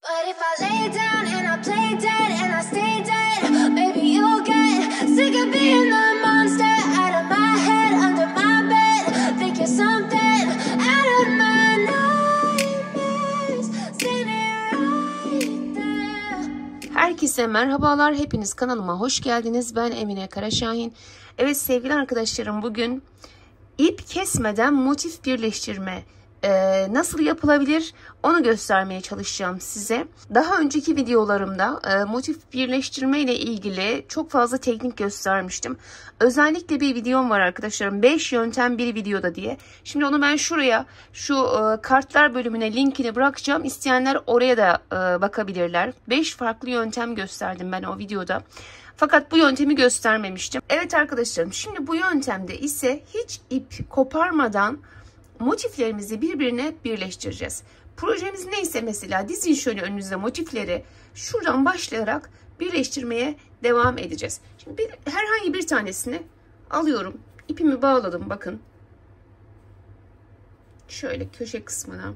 But if I lay down and I play dead and I stay dead, maybe you'll get sick of being the monster out of my head, under my bed. Think you're something out of my nightmares. Standing right there. Herkese merhabalar. Hepiniz kanalıma hoş geldiniz. Ben Emine Karaşahin. Evet sevgili arkadaşlarım, bugün ip kesmeden motif birleştirme nasıl yapılabilir onu göstermeye çalışacağım size. Daha önceki videolarımda motif birleştirme ile ilgili çok fazla teknik göstermiştim. Özellikle bir videom var arkadaşlarım, 5 yöntem bir videoda diye. Şimdi onu ben şuraya, şu kartlar bölümüne linkini bırakacağım. İsteyenler oraya da bakabilirler. 5 farklı yöntem gösterdim ben o videoda. Fakat bu yöntemi göstermemiştim. Evet arkadaşlarım, şimdi bu yöntemde ise hiç ip koparmadan motiflerimizi birbirine birleştireceğiz. Projemiz neyse, mesela dizin şöyle önünüze motifleri, şuradan başlayarak birleştirmeye devam edeceğiz. Şimdi herhangi bir tanesini alıyorum. İpimi bağladım, bakın. Şöyle köşe kısmına.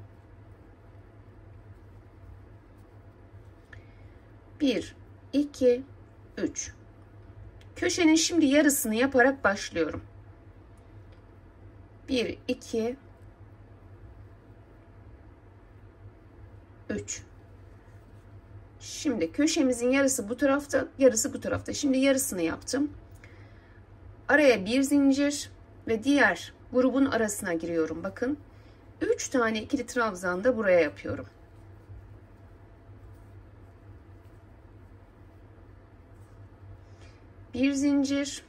1, 2, 3. Köşenin şimdi yarısını yaparak başlıyorum. 1, 2, 3. Şimdi köşemizin yarısı bu tarafta, yarısı bu tarafta. Şimdi yarısını yaptım. Araya bir zincir ve diğer grubun arasına giriyorum. Bakın. 3 tane ikili trabzan da buraya yapıyorum. Bir zincir,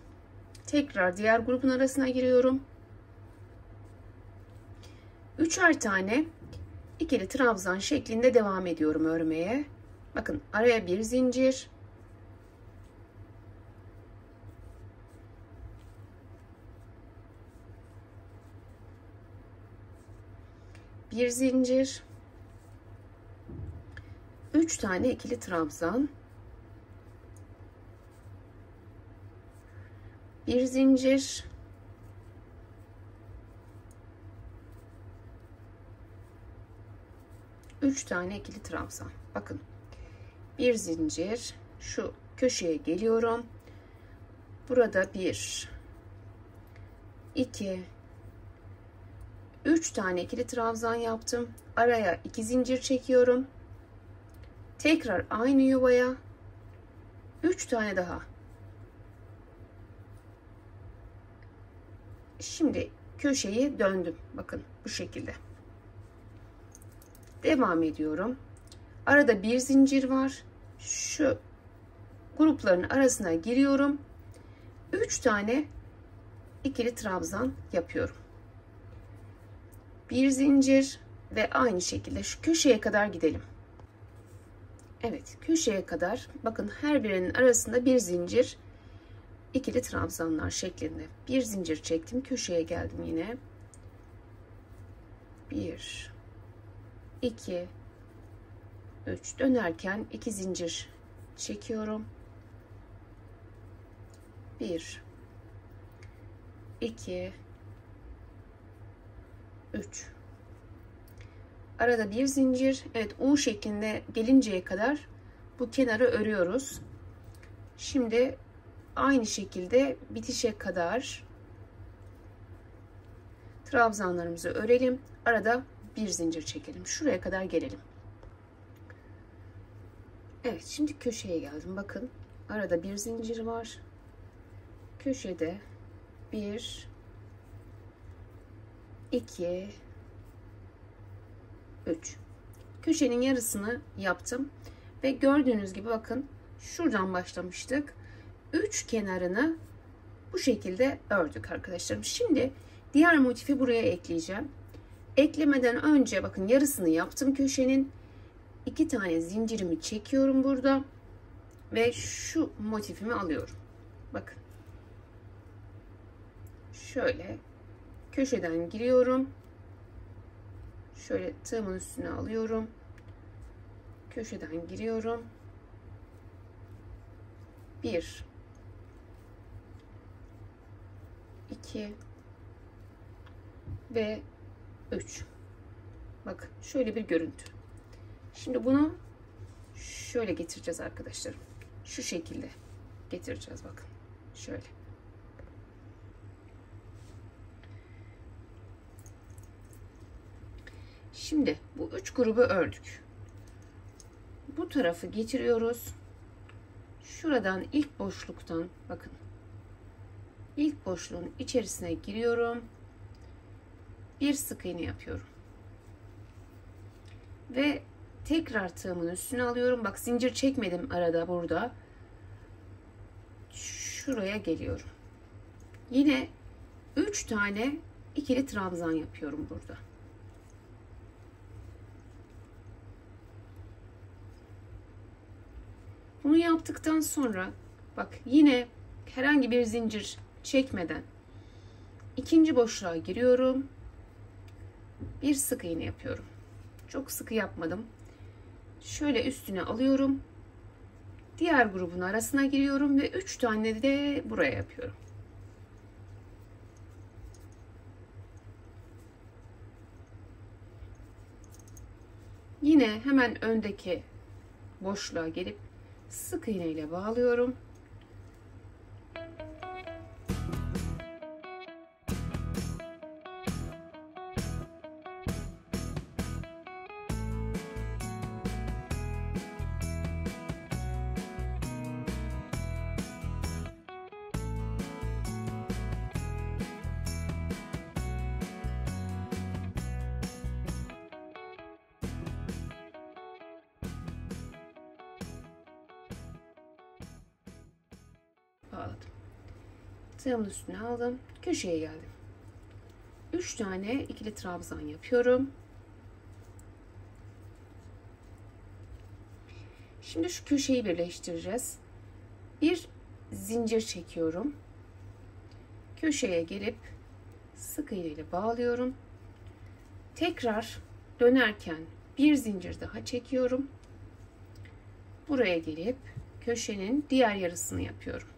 tekrar diğer grubun arasına giriyorum. 3'er tane ikili trabzan şeklinde devam ediyorum örmeye. Bakın, araya bir zincir, bir zincir, 3 tane ikili trabzan, bir zincir, üç tane ikili trabzan. Bakın, bir zincir, şu köşeye geliyorum. Burada 1, 2, 3 tane ikili trabzan yaptım. Araya 2 zincir çekiyorum. Tekrar aynı yuvaya 3 tane daha. Şimdi köşeyi döndüm. Bakın bu şekilde. Devam ediyorum. Arada bir zincir var. Şu grupların arasına giriyorum. 3 tane ikili trabzan yapıyorum. Bir zincir ve aynı şekilde şu köşeye kadar gidelim. Evet, köşeye kadar. Bakın, her birinin arasında bir zincir, ikili trabzanlar şeklinde. Bir zincir çektim, köşeye geldim yine. 1, 2, 3, dönerken 2 zincir çekiyorum. 1, 2, 3. Arada bir zincir. Evet, U şeklinde gelinceye kadar bu kenarı örüyoruz. Şimdi aynı şekilde bitişe kadar trabzanlarımızı örelim. Arada bir zincir çekelim. Şuraya kadar gelelim. Evet, şimdi köşeye geldim. Bakın, arada bir zincir var. Köşede 1, 2, 3. Köşenin yarısını yaptım ve gördüğünüz gibi bakın, şuradan başlamıştık. 3 kenarını bu şekilde ördük arkadaşlarım. Şimdi diğer motifi buraya ekleyeceğim. Eklemeden önce bakın, yarısını yaptım köşenin. 2 tane zincirimi çekiyorum burada ve şu motifimi alıyorum. Bakın. Şöyle köşeden giriyorum. Şöyle tığımın üstüne alıyorum. Köşeden giriyorum. 1, 2 ve 3. Bakın, şöyle bir görüntü. Şimdi bunu şöyle getireceğiz arkadaşlarım. Şu şekilde getireceğiz, bakın. Şöyle. Şimdi bu 3 grubu ördük. Bu tarafı getiriyoruz. Şuradan ilk boşluktan, bakın. İlk boşluğun içerisine giriyorum. Bir sık iğne yapıyorum. Ve tekrar tığımın üstüne alıyorum. Bak, zincir çekmedim arada burada. Şuraya geliyorum. Yine 3 tane ikili trabzan yapıyorum burada. Bunu yaptıktan sonra bak, yine herhangi bir zincir çekmeden ikinci boşluğa giriyorum. Bir sık iğne yapıyorum. Çok sıkı yapmadım. Şöyle üstüne alıyorum. Diğer grubun arasına giriyorum ve 3 tane de buraya yapıyorum. Yine hemen öndeki boşluğa gelip sık iğne ile bağlıyorum. Bağladım. Tığımın üstüne aldım. Köşeye geldim. 3 tane ikili trabzan yapıyorum. Şimdi şu köşeyi birleştireceğiz. Bir zincir çekiyorum. Köşeye gelip sık iğne ile bağlıyorum. Tekrar dönerken bir zincir daha çekiyorum. Buraya gelip köşenin diğer yarısını yapıyorum.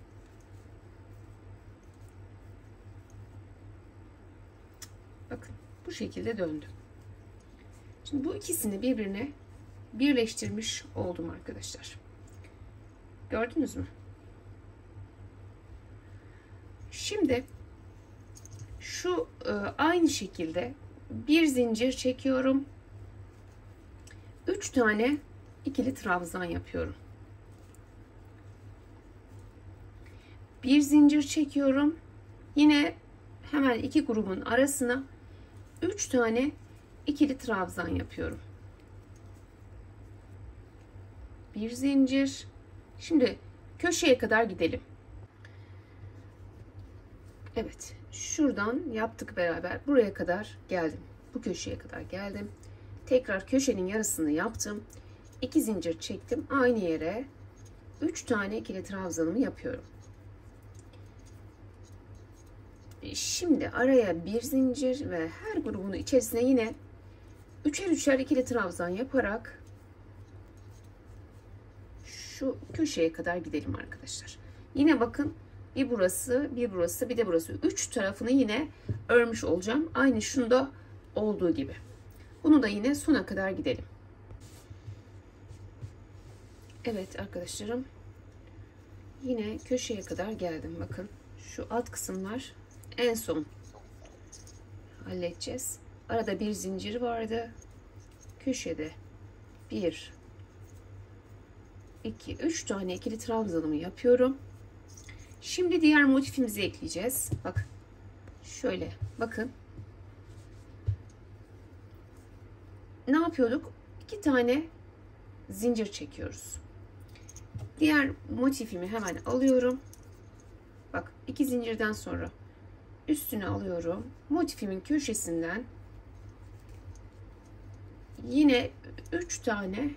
Bakın, bu şekilde döndüm. Şimdi bu ikisini birbirine birleştirmiş oldum arkadaşlar. Gördünüz mü? Şimdi şu aynı şekilde bir zincir çekiyorum. 3 tane ikili trabzan yapıyorum. Bir zincir çekiyorum. Yine hemen iki grubun arasına 3 tane ikili trabzan yapıyorum. Bir zincir. Şimdi köşeye kadar gidelim. Evet, şuradan yaptık beraber. Buraya kadar geldim. Bu köşeye kadar geldim. Tekrar köşenin yarısını yaptım. 2 zincir çektim. Aynı yere 3 tane ikili trabzanımı yapıyorum. Şimdi araya bir zincir ve her grubun içerisine yine üçer üçer ikili trabzan yaparak şu köşeye kadar gidelim arkadaşlar. Yine bakın, bir burası, bir burası, bir de burası. 3 tarafını yine örmüş olacağım. Aynı şunda olduğu gibi. Bunu da yine sona kadar gidelim. Evet arkadaşlarım. Yine köşeye kadar geldim. Bakın, şu alt kısımlar en son halledeceğiz. Arada bir zincir vardı. Köşede 1, 2, 3 tane ikili trabzanımı yapıyorum. Şimdi diğer motifimizi ekleyeceğiz. Bak, şöyle bakın. Ne yapıyorduk? 2 tane zincir çekiyoruz. Diğer motifimi hemen alıyorum. Bak, 2 zincirden sonra üstüne alıyorum. Motifimin köşesinden yine 3 tane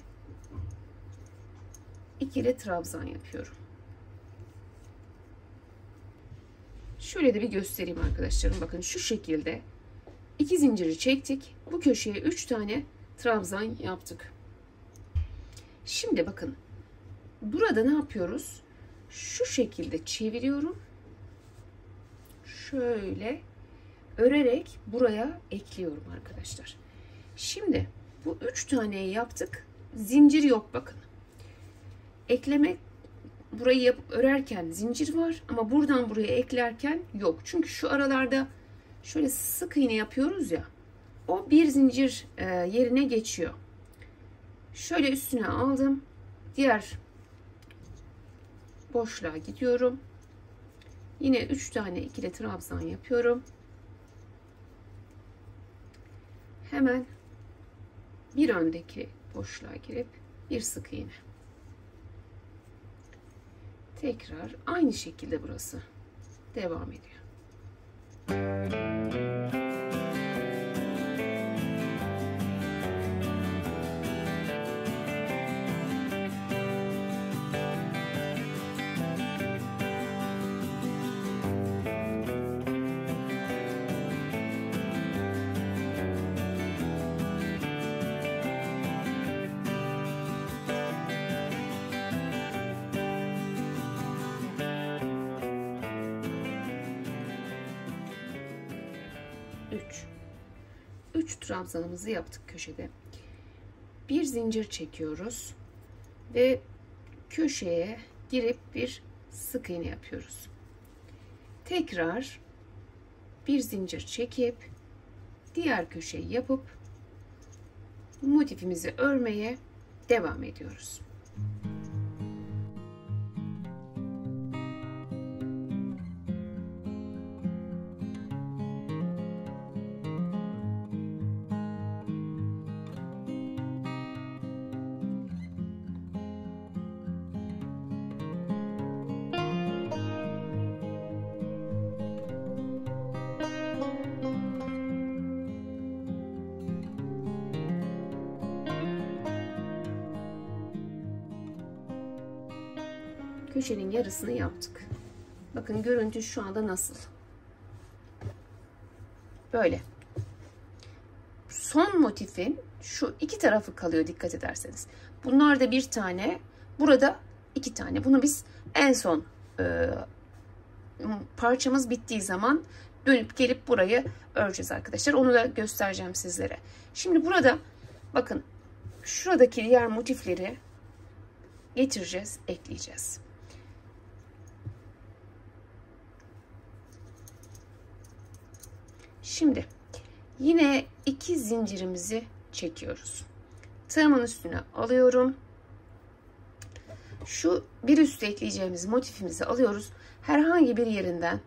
ikili trabzan yapıyorum. Şöyle de bir göstereyim arkadaşlarım. Bakın, şu şekilde 2 zinciri çektik. Bu köşeye 3 tane trabzan yaptık. Şimdi bakın, burada ne yapıyoruz? Şu şekilde çeviriyorum. Şöyle örerek buraya ekliyorum arkadaşlar. Şimdi bu 3 taneyi yaptık. Zincir yok bakın. ekleme, burayı yapıp örerken zincir var ama buradan buraya eklerken yok. Çünkü şu aralarda şöyle sık iğne yapıyoruz ya, o bir zincir yerine geçiyor. Şöyle üstüne aldım. Diğer boşluğa gidiyorum. Yine 3 tane ikili trabzan yapıyorum. Hemen bir öndeki boşluğa girip bir sık iğne. Tekrar aynı şekilde burası devam ediyor. Üç trabzanımızı yaptık köşede. Bir zincir çekiyoruz ve köşeye girip bir sık iğne yapıyoruz. Tekrar bir zincir çekip diğer köşeyi yapıp motifimizi örmeye devam ediyoruz. Köşenin yarısını yaptık. Bakın görüntü şu anda nasıl? Böyle. Son motifin şu iki tarafı kalıyor dikkat ederseniz. Bunlar da bir tane, burada iki tane. Bunu biz en son parçamız bittiği zaman dönüp gelip burayı öreceğiz arkadaşlar. Onu da göstereceğim sizlere. Şimdi burada bakın şuradaki diğer motifleri getireceğiz, ekleyeceğiz. Şimdi yine iki zincirimizi çekiyoruz. Tığımın üstüne alıyorum. Şu bir üstü ekleyeceğimiz motifimizi alıyoruz. Herhangi bir yerinden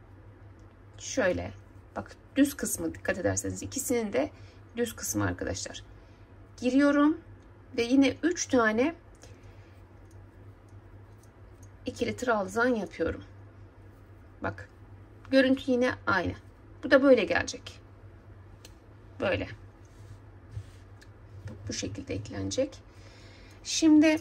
şöyle bak, düz kısmı dikkat ederseniz ikisinin de düz kısmı arkadaşlar. Giriyorum ve yine 3 tane ikili trabzan yapıyorum. Bak görüntü yine aynı. Bu da böyle gelecek. Böyle. Bu şekilde eklenecek. Şimdi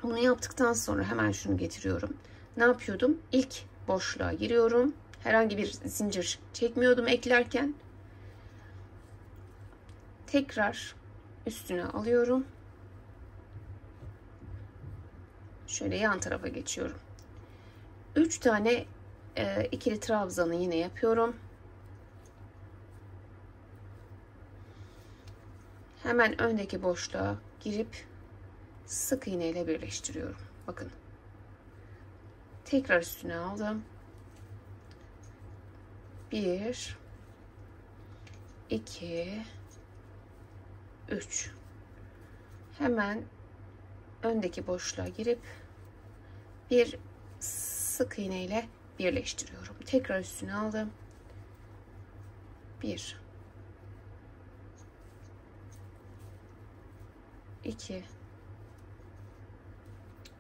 bunu yaptıktan sonra hemen şunu getiriyorum. Ne yapıyordum? İlk boşluğa giriyorum. Herhangi bir zincir çekmiyordum eklerken. Tekrar üstüne alıyorum. Şöyle yan tarafa geçiyorum. 3 tane ikili trabzanı yine yapıyorum. Hemen öndeki boşluğa girip sık iğne ile birleştiriyorum. Bakın. Tekrar üstüne aldım. 1 2 3. Hemen öndeki boşluğa girip bir sık iğne ile birleştiriyorum. Tekrar üstüne aldım. 1 2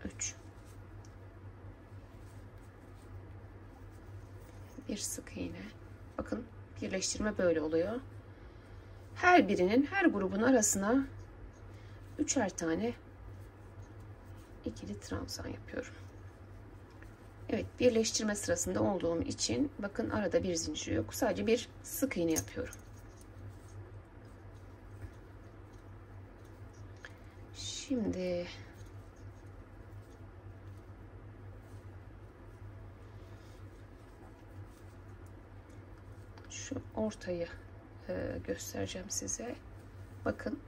3. Bir sık iğne. Bakın birleştirme böyle oluyor. Her birinin, her grubun arasına 3'er tane ikili trabzan yapıyorum. Evet, birleştirme sırasında olduğum için bakın arada bir zincir yok. Sadece bir sık iğne yapıyorum. Şimdi şu ortayı göstereceğim size. Bakın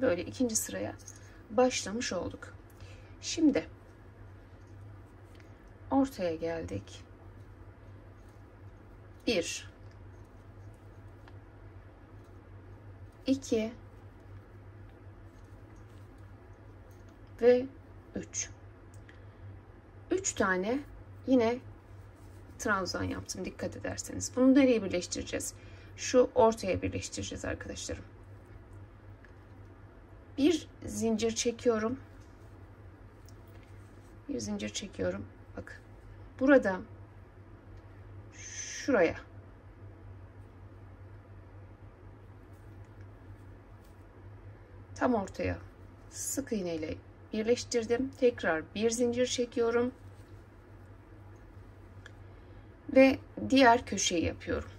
Böyle ikinci sıraya başlamış olduk. Şimdi ortaya geldik. 1 2 ve 3. 3 tane yine trabzan yaptım, dikkat ederseniz. Bunu nereye birleştireceğiz? Şu ortaya birleştireceğiz arkadaşlarım. Bir zincir çekiyorum. Bir zincir çekiyorum. Bak. Burada şuraya tam ortaya sık iğne ile birleştirdim. Tekrar bir zincir çekiyorum. Ve diğer köşeyi yapıyorum.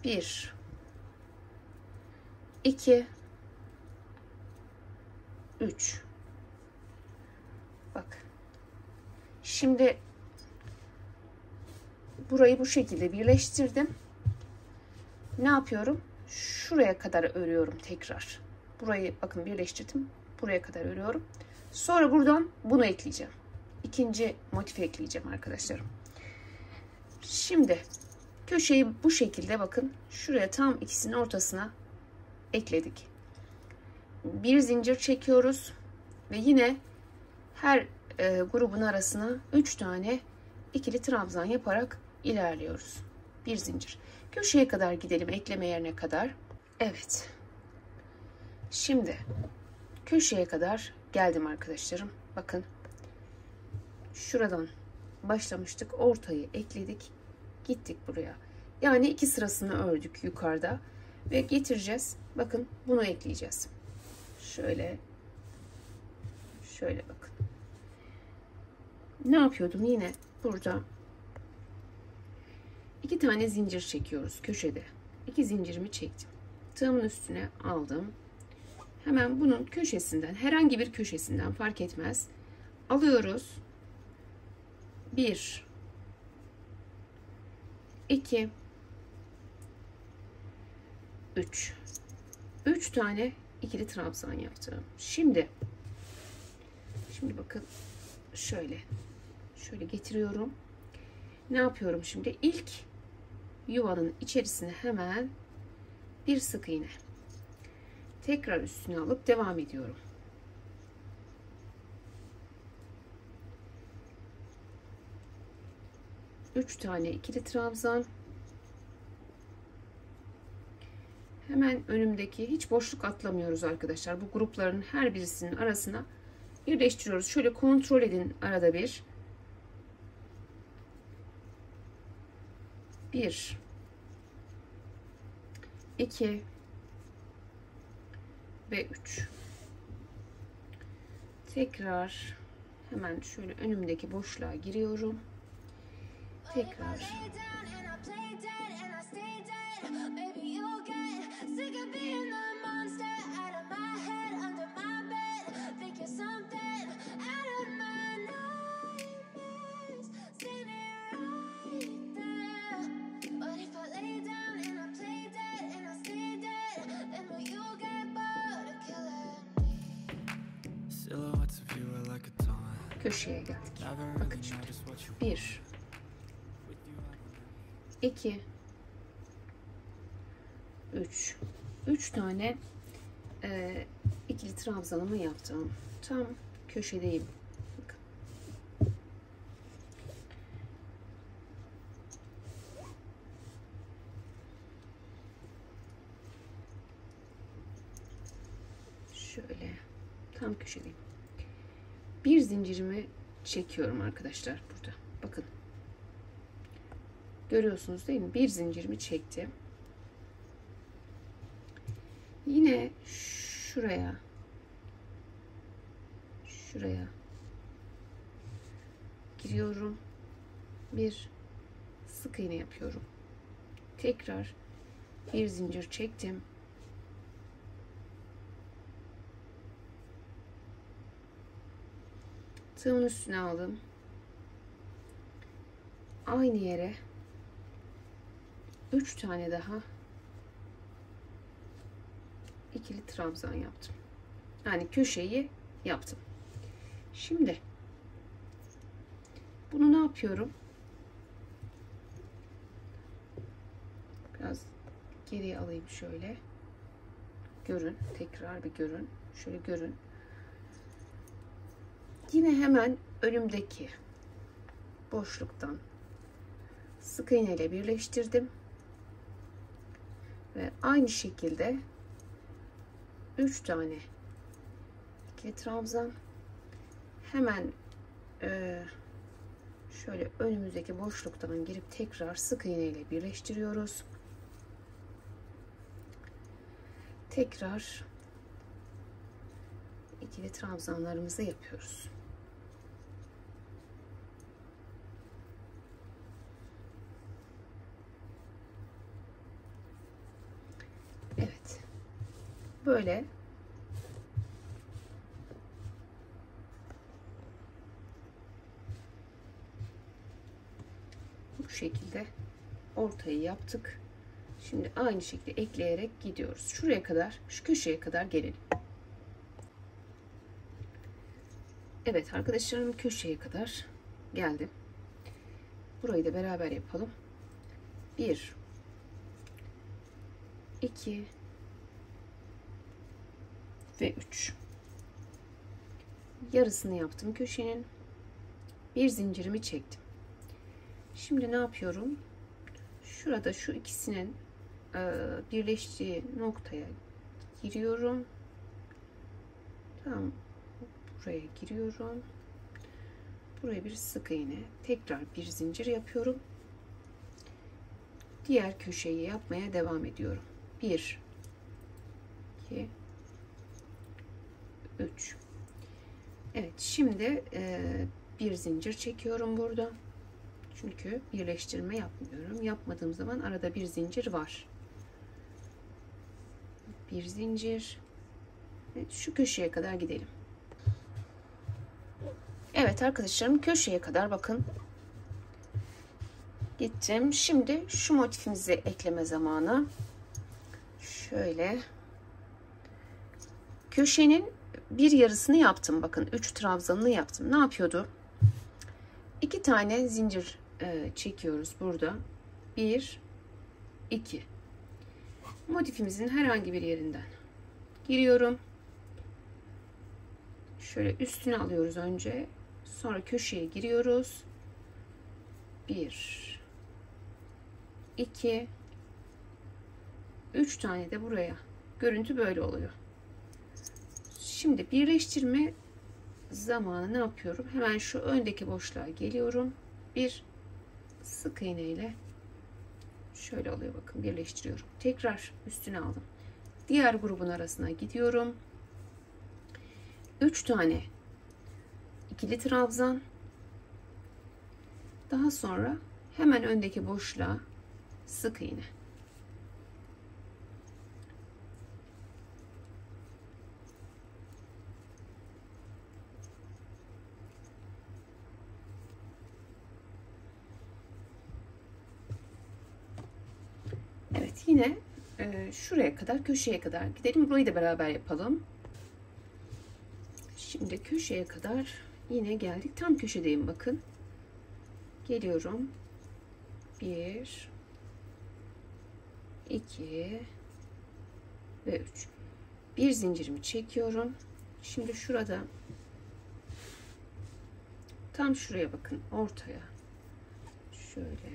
1 2 3. Bak. Şimdi burayı bu şekilde birleştirdim. Ne yapıyorum? Şuraya kadar örüyorum tekrar. Burayı bakın birleştirdim. Buraya kadar örüyorum. Sonra buradan bunu ekleyeceğim. İkinci motif ekleyeceğim arkadaşlarım. Şimdi köşeyi bu şekilde bakın. Şuraya tam ikisinin ortasına ekledik. Bir zincir çekiyoruz. Ve yine her grubun arasına 3 tane ikili trabzan yaparak ilerliyoruz. Bir zincir. Köşeye kadar gidelim, ekleme yerine kadar. Evet. Şimdi köşeye kadar geldim arkadaşlarım. Bakın. Şuradan başlamıştık. Ortayı ekledik. Gittik buraya. Yani 2 sırasını ördük yukarıda. Ve getireceğiz. Bakın bunu ekleyeceğiz. Şöyle. Şöyle bakın. Ne yapıyordum? Yine burada 2 tane zincir çekiyoruz köşede. 2 zincirimi çektim. Tığımın üstüne aldım. Hemen bunun köşesinden, herhangi bir köşesinden fark etmez. Alıyoruz. 1 2 3. 3 tane ikili trabzan yaptım. Şimdi bakın şöyle getiriyorum. Ne yapıyorum şimdi? İlk yuvanın içerisine hemen bir sık iğne. Tekrar üstüne alıp devam ediyorum. Üç tane ikili trabzan. Hemen önümdeki, hiç boşluk atlamıyoruz arkadaşlar. Bu grupların her birisinin arasına birleştiriyoruz. Şöyle kontrol edin arada bir. 1 2 ve 3. Tekrar hemen şöyle önümdeki boşluğa giriyorum. Tekrar. Köşeye geldik. Bakın şimdi. 1 2 3. 3 tane ikili trabzanımı yaptım. Tam köşedeyim. Bakın. Şöyle tam köşedeyim. Bir zincirimi çekiyorum arkadaşlar burada. Bakın. Görüyorsunuz değil mi? Bir zincirimi çektim. Yine şuraya giriyorum. Bir sık iğne yapıyorum. Tekrar bir zincir çektim. Tığımın üstüne aldım. Aynı yere 3 tane daha ikili trabzan yaptım. Yani köşeyi yaptım. Şimdi bunu ne yapıyorum? Biraz geriye alayım şöyle. Görün. Tekrar bir görün. Şöyle görün. Yine hemen önümdeki boşluktan sık iğne ile birleştirdim. Ve aynı şekilde 3 tane ikili trabzan, hemen şöyle önümüzdeki boşluktan girip tekrar sık iğne ile birleştiriyoruz. Tekrar ikili trabzanlarımızı yapıyoruz. Evet. Böyle bu şekilde ortayı yaptık. Şimdi aynı şekilde ekleyerek gidiyoruz. Şuraya kadar, şu köşeye kadar gelelim. Evet arkadaşlarım, köşeye kadar geldim. Burayı da beraber yapalım. 1 2 ve 3. Yarısını yaptım köşenin. Bir zincirimi çektim. Şimdi ne yapıyorum? Şurada şu ikisinin birleştiği noktaya giriyorum. Tam buraya giriyorum. Buraya bir sık iğne, tekrar bir zincir yapıyorum. Diğer köşeyi yapmaya devam ediyorum. 1 2 3. Evet, şimdi bir zincir çekiyorum burada. Çünkü birleştirme yapmıyorum. Yapmadığım zaman arada bir zincir var. Bir zincir. Evet, şu köşeye kadar gidelim. Evet arkadaşlarım, köşeye kadar bakın gittim. Şimdi şu motifimizi ekleme zamanı. Şöyle köşenin bir yarısını yaptım. Bakın 3 trabzanını yaptım. Ne yapıyordu? 2 tane zincir çekiyoruz burada. 1 2. Motifimizin herhangi bir yerinden giriyorum. Şöyle üstüne alıyoruz önce. Sonra köşeye giriyoruz. 1 2 3 tane de buraya. Görüntü böyle oluyor. Şimdi birleştirme zamanı ne yapıyorum? Hemen şu öndeki boşluğa geliyorum. Bir sık iğne ile şöyle oluyor, bakın birleştiriyorum. Tekrar üstüne aldım. Diğer grubun arasına gidiyorum. 3 tane ikili trabzan. Daha sonra hemen öndeki boşluğa sık iğne. Evet, yine şuraya kadar, köşeye kadar gidelim. Burayı da beraber yapalım. Şimdi köşeye kadar yine geldik. Tam köşedeyim bakın. Geliyorum. 1 2 ve 3. Bir zincirimi çekiyorum. Şimdi şurada tam şuraya bakın, ortaya şöyle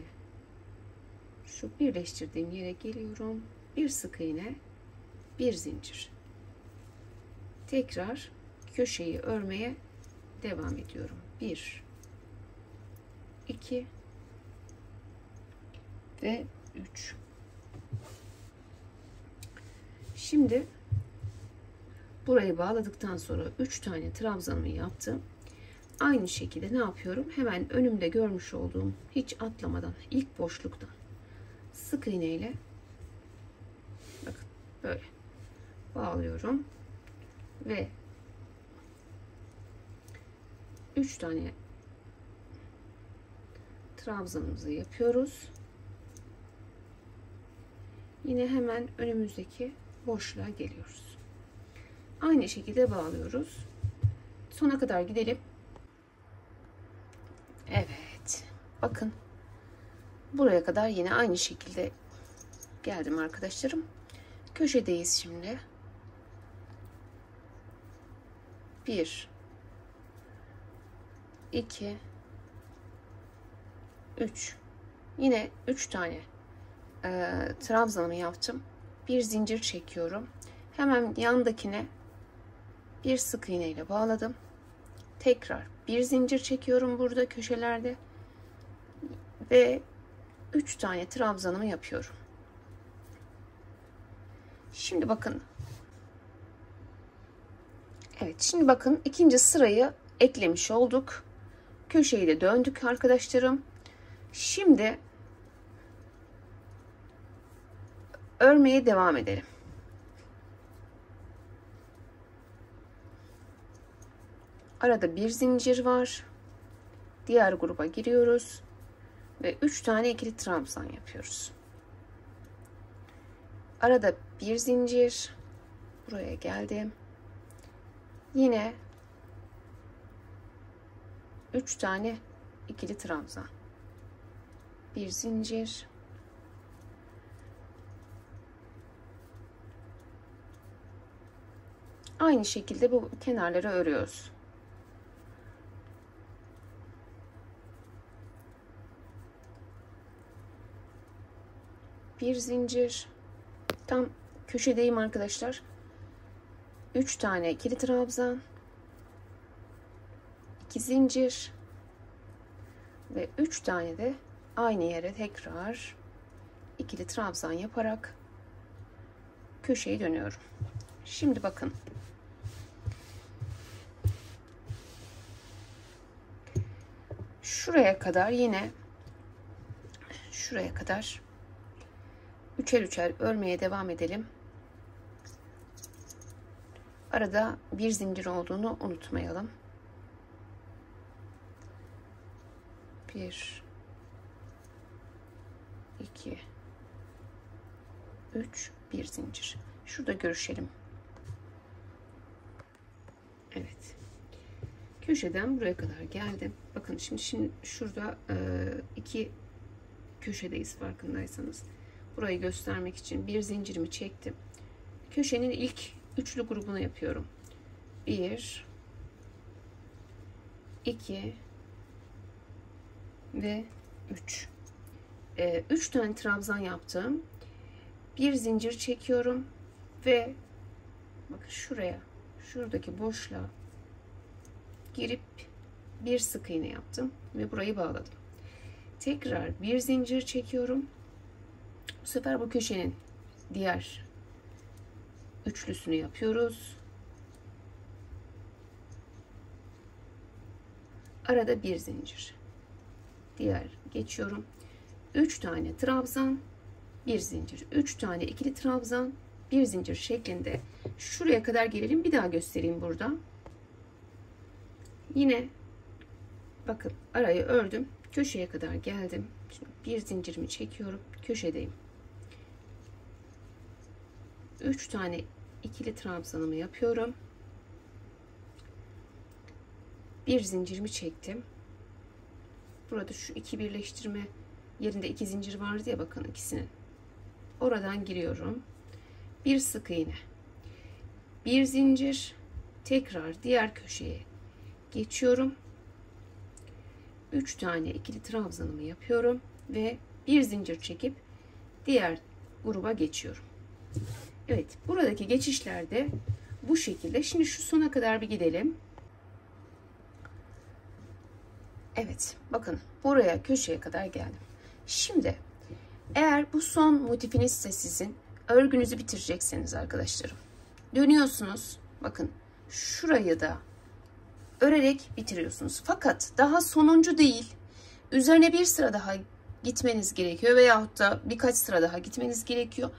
şu birleştirdiğim yere geliyorum. Bir sık iğne, bir zincir. Tekrar köşeyi örmeye devam ediyorum. 1 2 ve 3. Şimdi burayı bağladıktan sonra 3 tane trabzanımı yaptım. Aynı şekilde ne yapıyorum? Hemen önümde görmüş olduğum, hiç atlamadan, ilk boşluktan sık iğne ile bakın böyle bağlıyorum ve 3 tane trabzanımızı yapıyoruz. Yine hemen önümüzdeki boşluğa geliyoruz. aynı şekilde bağlıyoruz. Sona kadar gidelim. Evet. Bakın. Buraya kadar yine aynı şekilde geldim arkadaşlarım. Köşedeyiz şimdi. 1 2 3 yine 3 tane trabzanımı yaptım. Bir zincir çekiyorum. Hemen yandakine bir sık iğne ile bağladım. Tekrar bir zincir çekiyorum burada köşelerde ve 3 tane trabzanımı yapıyorum. Şimdi bakın. Evet, şimdi bakın ikinci sırayı eklemiş olduk. Köşeyi de döndük arkadaşlarım. Şimdi örmeye devam edelim. Arada bir zincir var. Diğer gruba giriyoruz ve 3 tane ikili trabzan yapıyoruz. Arada bir zincir. Buraya geldim. Yine 3 tane ikili trabzan. Bir zincir. Aynı şekilde bu kenarları örüyoruz. Bir zincir. Tam köşedeyim arkadaşlar. 3 tane ikili trabzan, 2 zincir ve 3 tane de aynı yere tekrar ikili trabzan yaparak köşeyi dönüyorum. Şimdi bakın. Şuraya kadar yine şuraya kadar üçer üçer örmeye devam edelim. Arada bir zincir olduğunu unutmayalım. 1 2 3 bir zincir. Şurada görüşelim. Evet. Köşeden buraya kadar geldim. Bakın şimdi şurada iki köşedeyiz farkındaysanız. Burayı göstermek için bir zincirimi çektim. Köşenin ilk üçlü grubunu yapıyorum. 1 2 ve 3. 3 tane trabzan yaptım. Bir zincir çekiyorum ve bakın şuradaki boşluğa girip bir sık iğne yaptım ve burayı bağladım. Tekrar bir zincir çekiyorum. Bu sefer bu köşenin diğer üçlüsünü yapıyoruz. Arada bir zincir. Diğer geçiyorum. 3 tane trabzan, bir zincir. 3 tane ikili trabzan, bir zincir şeklinde şuraya kadar gelelim. Bir daha göstereyim burada. Yine bakın arayı ördüm. Köşeye kadar geldim. Şimdi bir zincirimi çekiyorum. Köşedeyim. 3 tane ikili trabzanımı yapıyorum. Bir zincirimi çektim. Burada şu iki birleştirme yerinde iki zincir vardı ya, bakın ikisinin. Oradan giriyorum. Bir sık iğne. Bir zincir. Tekrar diğer köşeye geçiyorum. 3 tane ikili trabzanımı yapıyorum ve bir zincir çekip diğer gruba geçiyorum. Evet, buradaki geçişlerde bu şekilde. Şimdi şu sona kadar bir gidelim. Evet, bakın buraya köşeye kadar geldim. Şimdi eğer bu son motifinizse sizin, örgünüzü bitirecekseniz arkadaşlarım, dönüyorsunuz. Bakın şurayı da örerek bitiriyorsunuz. Fakat daha sonuncu değil. Üzerine bir sıra daha gitmeniz gerekiyor veyahut da birkaç sıra daha gitmeniz gerekiyor.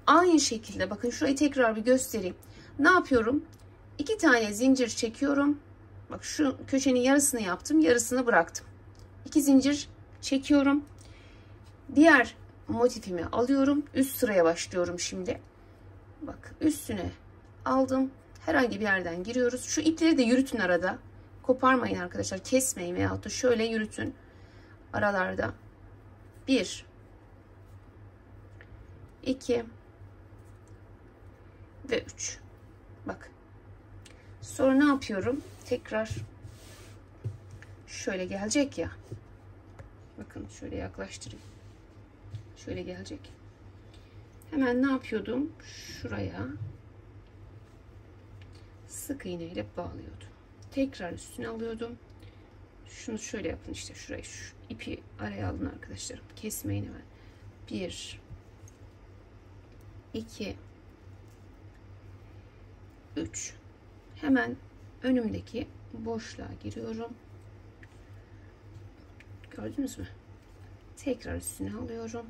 Aynı şekilde bakın şurayı tekrar bir göstereyim. Ne yapıyorum? 2 tane zincir çekiyorum. Bak şu köşenin yarısını yaptım, yarısını bıraktım. 2 zincir çekiyorum. Diğer motifimi alıyorum. Üst sıraya başlıyorum şimdi. Bak üstüne aldım. herhangi bir yerden giriyoruz. Şu ipleri de yürütün arada. Koparmayın arkadaşlar. Kesmeyin veyahut da şöyle yürütün aralarda. 1 2 ve 3. Bak. Sonra ne yapıyorum? Tekrar şöyle gelecek ya. Bakın şöyle yaklaştırayım. Şöyle gelecek. Hemen ne yapıyordum? Şuraya sık iğne ile bağlıyordum. Tekrar üstüne alıyordum. Şunu şöyle yapın işte, şurayı, şu ipi araya alın arkadaşlarım. Kesmeyin hemen. 1 2 3. Hemen önümdeki boşluğa giriyorum. Gördünüz mü? Tekrar üstüne alıyorum.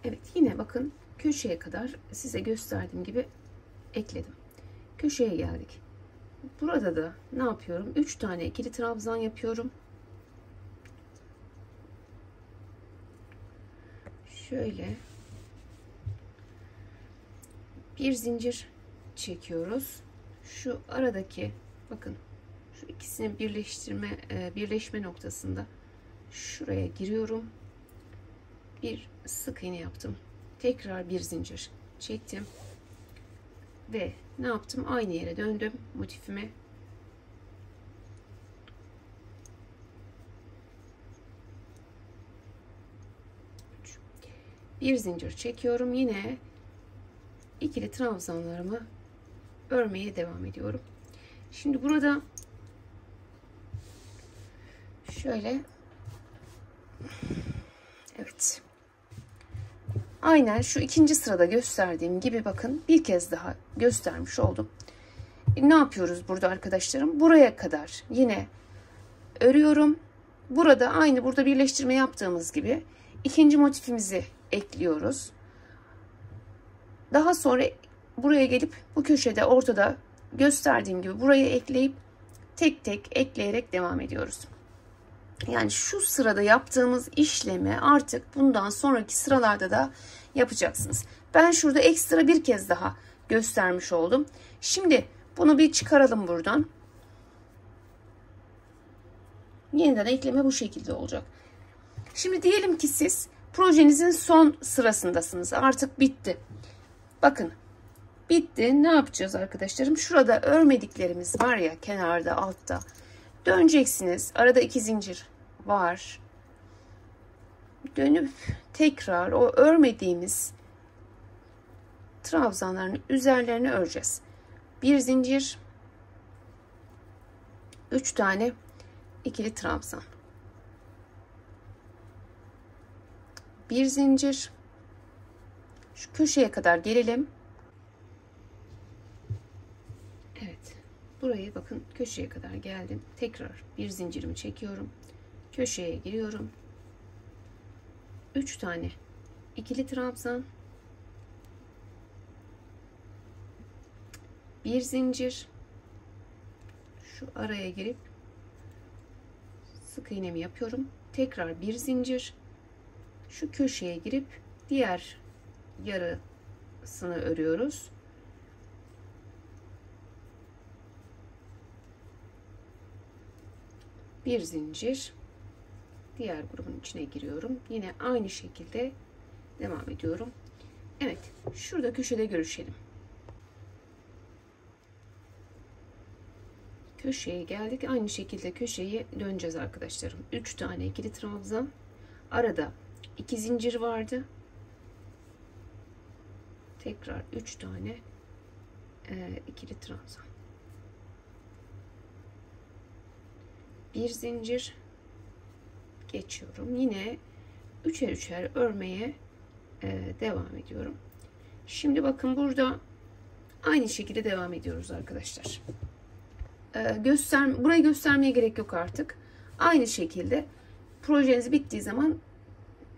Evet, yine bakın köşeye kadar size gösterdiğim gibi ekledim. Köşeye geldik. Burada da ne yapıyorum? 3 tane ikili trabzan yapıyorum. Şöyle bir zincir çekiyoruz. Şu aradaki bakın şu ikisini birleşme noktasında şuraya giriyorum. Bir sık iğne yaptım. Tekrar bir zincir çektim. Ve ne yaptım? Aynı yere döndüm motifime. Bir zincir çekiyorum. Yine ikili trabzanlarımı örmeye devam ediyorum. Şimdi burada şöyle, evet, aynen şu ikinci sırada gösterdiğim gibi bakın bir kez daha göstermiş oldum. Ne yapıyoruz burada arkadaşlarım? Buraya kadar yine örüyorum. Burada aynı burada birleştirme yaptığımız gibi ikinci motifimizi ekliyoruz. Daha sonra buraya gelip bu köşede ortada gösterdiğim gibi burayı ekleyip tek tek ekleyerek devam ediyoruz. Yani şu sırada yaptığımız işlemi artık bundan sonraki sıralarda da yapacaksınız. Ben şurada ekstra bir kez daha göstermiş oldum. Şimdi bunu bir çıkaralım buradan. Yeniden ekleme bu şekilde olacak. Şimdi diyelim ki siz projenizin son sırasındasınız. Artık bitti. Bakın bitti. Ne yapacağız arkadaşlarım? Şurada örmediklerimiz var ya, kenarda, altta. Döneceksiniz. Arada 2 zincir var. Dönüp tekrar o örmediğimiz trabzanların üzerlerini öreceğiz. Bir zincir, 3 tane ikili trabzan. Bir zincir. Şu köşeye kadar gelelim. Evet. Burayı bakın köşeye kadar geldim. Tekrar bir zincirimi çekiyorum. Köşeye giriyorum. 3 tane ikili trabzan. Bir zincir. Şu araya girip sık iğnemi yapıyorum. Tekrar bir zincir. Şu köşeye girip diğer yarısını örüyoruz. Bir zincir. Diğer grubun içine giriyorum. Yine aynı şekilde devam ediyorum. Evet, şurada köşede görüşelim. Köşeye geldik. Aynı şekilde köşeyi döneceğiz arkadaşlarım. 3 tane ikili trabzan. Arada 2 zincir vardı. Tekrar 3 tane ikili trabzan. Bir zincir geçiyorum. Yine üçer üçer örmeye devam ediyorum. Şimdi bakın burada aynı şekilde devam ediyoruz arkadaşlar. Burayı göstermeye gerek yok artık. Aynı şekilde projeniz bittiği zaman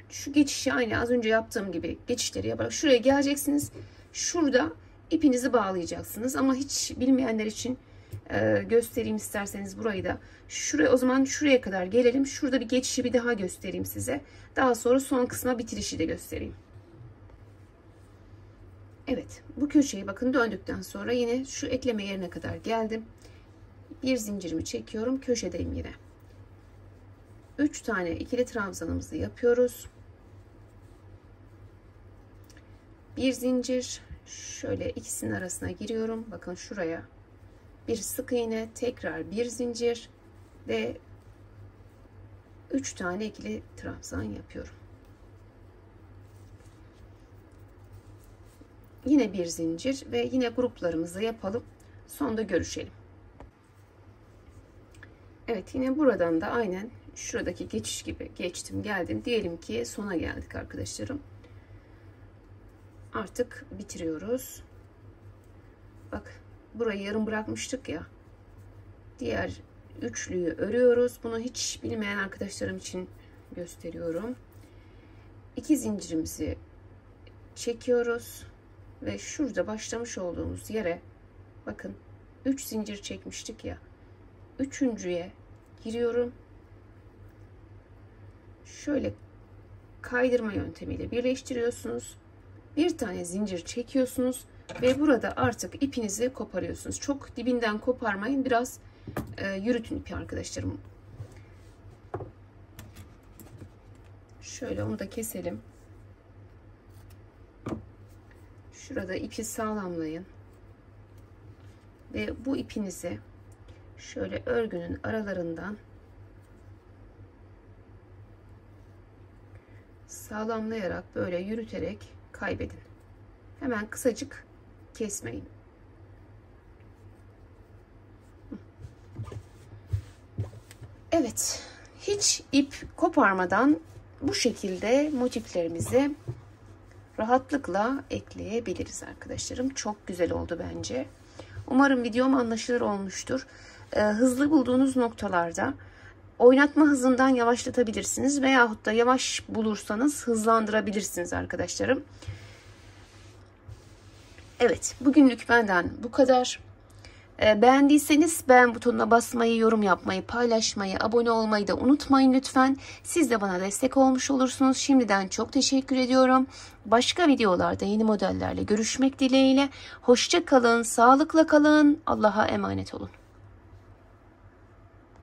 şu geçişi aynı az önce yaptığım gibi geçişleri yaparak şuraya geleceksiniz. Şurada ipinizi bağlayacaksınız. Ama hiç bilmeyenler için göstereyim isterseniz burayı da. Şuraya, o zaman şuraya kadar gelelim. Şurada bir geçişi bir daha göstereyim size. Daha sonra son kısma bitirişi de göstereyim. Evet, bu köşeyi bakın döndükten sonra yine şu ekleme yerine kadar geldim. Bir zincirimi çekiyorum, köşedeyim yine. 3 tane ikili trabzanımızı yapıyoruz. Bir zincir, şöyle ikisinin arasına giriyorum. Bakın şuraya bir sık iğne, tekrar bir zincir ve 3 tane ikili trabzan yapıyorum. Yine bir zincir ve yine gruplarımızı yapalım. Sonda görüşelim. Evet, yine buradan da aynen şuradaki geçiş gibi geçtim geldim. Diyelim ki sona geldik arkadaşlarım. Artık bitiriyoruz. Bak, burayı yarım bırakmıştık ya. Diğer üçlüyü örüyoruz. Bunu hiç bilmeyen arkadaşlarım için gösteriyorum. 2 zincirimizi çekiyoruz ve şurada başlamış olduğumuz yere bakın 3 zincir çekmiştik ya. Üçüncüye giriyorum. Şöyle kaydırma yöntemiyle birleştiriyorsunuz. Bir tane zincir çekiyorsunuz ve burada artık ipinizi koparıyorsunuz. Çok dibinden koparmayın. Biraz yürütün ipi arkadaşlarım. Şöyle onu da keselim. Şurada ipi sağlamlayın. Ve bu ipinizi şöyle örgünün aralarından sağlamlayarak böyle yürüterek kaybedin. Hemen kısacık kesmeyin. Evet, hiç ip koparmadan bu şekilde motiflerimizi rahatlıkla ekleyebiliriz arkadaşlarım. Çok güzel oldu bence. Umarım videom anlaşılır olmuştur. Hızlı bulduğunuz noktalarda oynatma hızından yavaşlatabilirsiniz veyahut da yavaş bulursanız hızlandırabilirsiniz arkadaşlarım. Evet, bugünlük benden bu kadar. Beğendiyseniz beğen butonuna basmayı, yorum yapmayı, paylaşmayı, abone olmayı da unutmayın lütfen. Siz de bana destek olmuş olursunuz. Şimdiden çok teşekkür ediyorum. Başka videolarda yeni modellerle görüşmek dileğiyle. Hoşça kalın, sağlıkla kalın. Allah'a emanet olun.